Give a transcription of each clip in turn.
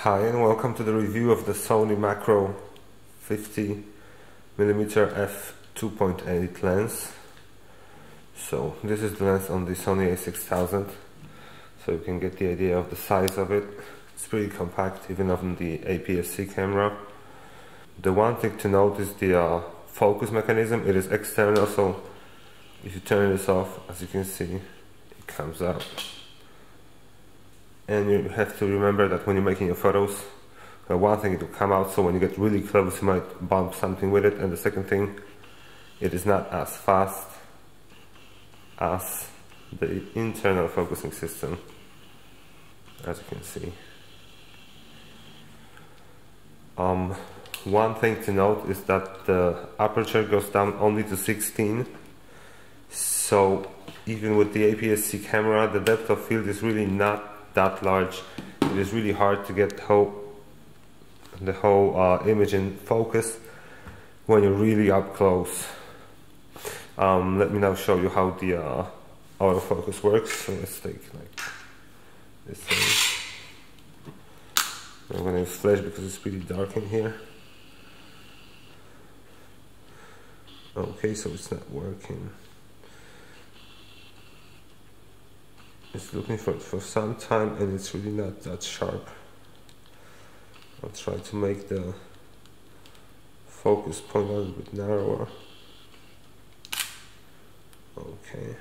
Hi and welcome to the review of the Sony Macro 50mm f2.8 lens. So this is the lens on the Sony a6000, so you can get the idea of the size of it. It's pretty compact even on the APS-C camera. The one thing to note is the focus mechanism. It is external, so if you turn this off, as you can see, it comes out. And you have to remember that when you're making your photos, one thing, it will come out, so when you get really close you might bump something with it, and the second thing, it is not as fast as the internal focusing system, as you can see. One thing to note is that the aperture goes down only to 16, so even with the APS-C camera the depth of field is really not that large. It is really hard to get the whole image in focus when you're really up close. Let me now show you how the autofocus works. So let's take like this thing. I'm gonna use flash because it's pretty dark in here. Okay, so it's not working. It's looking for it for some time and it's really not that sharp. I'll try to make the focus point a little bit narrower. Okay.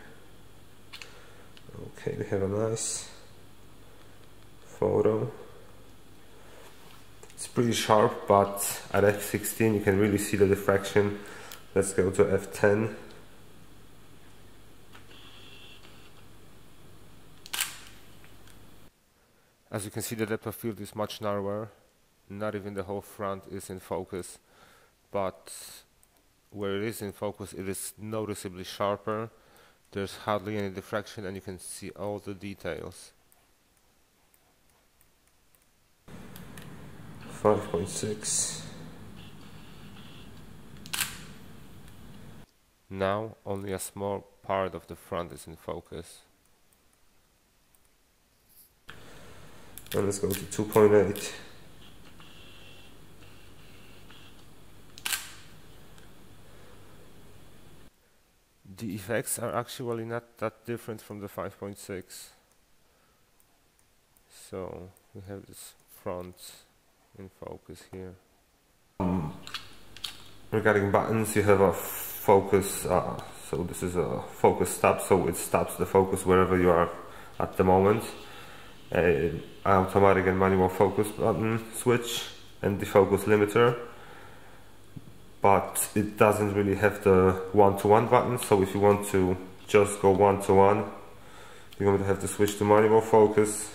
Okay, we have a nice photo. It's pretty sharp, but at f16 you can really see the diffraction. Let's go to f10. As you can see, the depth of field is much narrower. Not even the whole front is in focus, but where it is in focus it is noticeably sharper. There's hardly any diffraction and you can see all the details. 5.6. Now only a small part of the front is in focus. And let's go to 2.8. The effects are actually not that different from the 5.6. So we have this front in focus here. Regarding buttons, you have a focus, so this is a focus stop, so it stops the focus wherever you are at the moment. An automatic and manual focus button switch and the focus limiter, but it doesn't really have the one-to-one button, so if you want to just go one-to-one, you're going to have to switch to manual focus,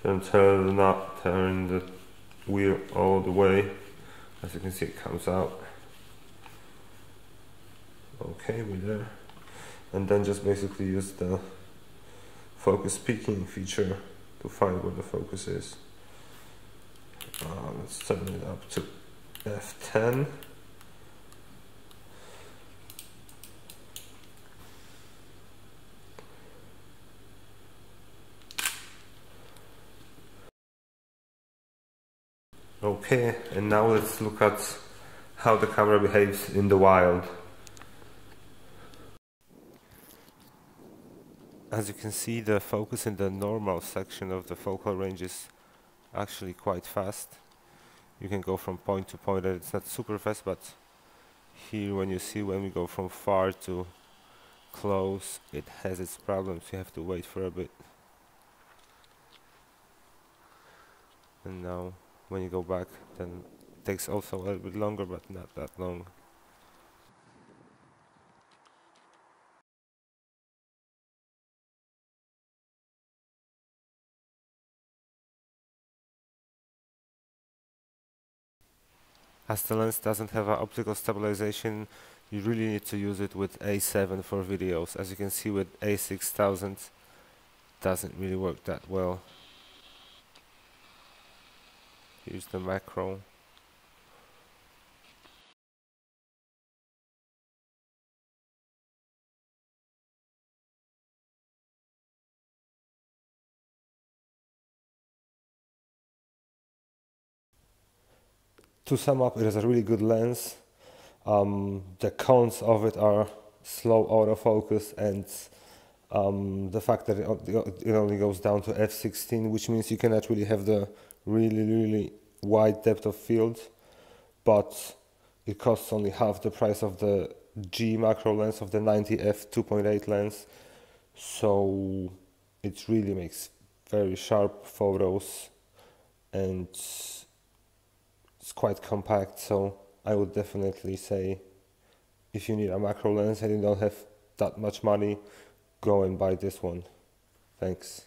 then turn the wheel all the way. As you can see, it comes out. Okay, we're there. And then just basically use the focus peaking feature to find where the focus is. Let's turn it up to f10. Okay, and now let's look at how the camera behaves in the wild. As you can see, the focus in the normal section of the focal range is actually quite fast. You can go from point to point, and it's not super fast, but here when we go from far to close, it has its problems. You have to wait for a bit. And now when you go back, then it takes also a little bit longer, but not that long. As the lens doesn't have an optical stabilization, you really need to use it with A7 for videos. As you can see, with A6000 doesn't really work that well. Here's the macro. To sum up, it is a really good lens. The cons of it are slow autofocus and the fact that it only goes down to f16, which means you cannot really have the really wide depth of field, but it costs only half the price of the G macro lens, of the 90 f2.8 lens, so it really makes very sharp photos and it's quite compact. So I would definitely say, if you need a macro lens and you don't have that much money, go and buy this one. Thanks.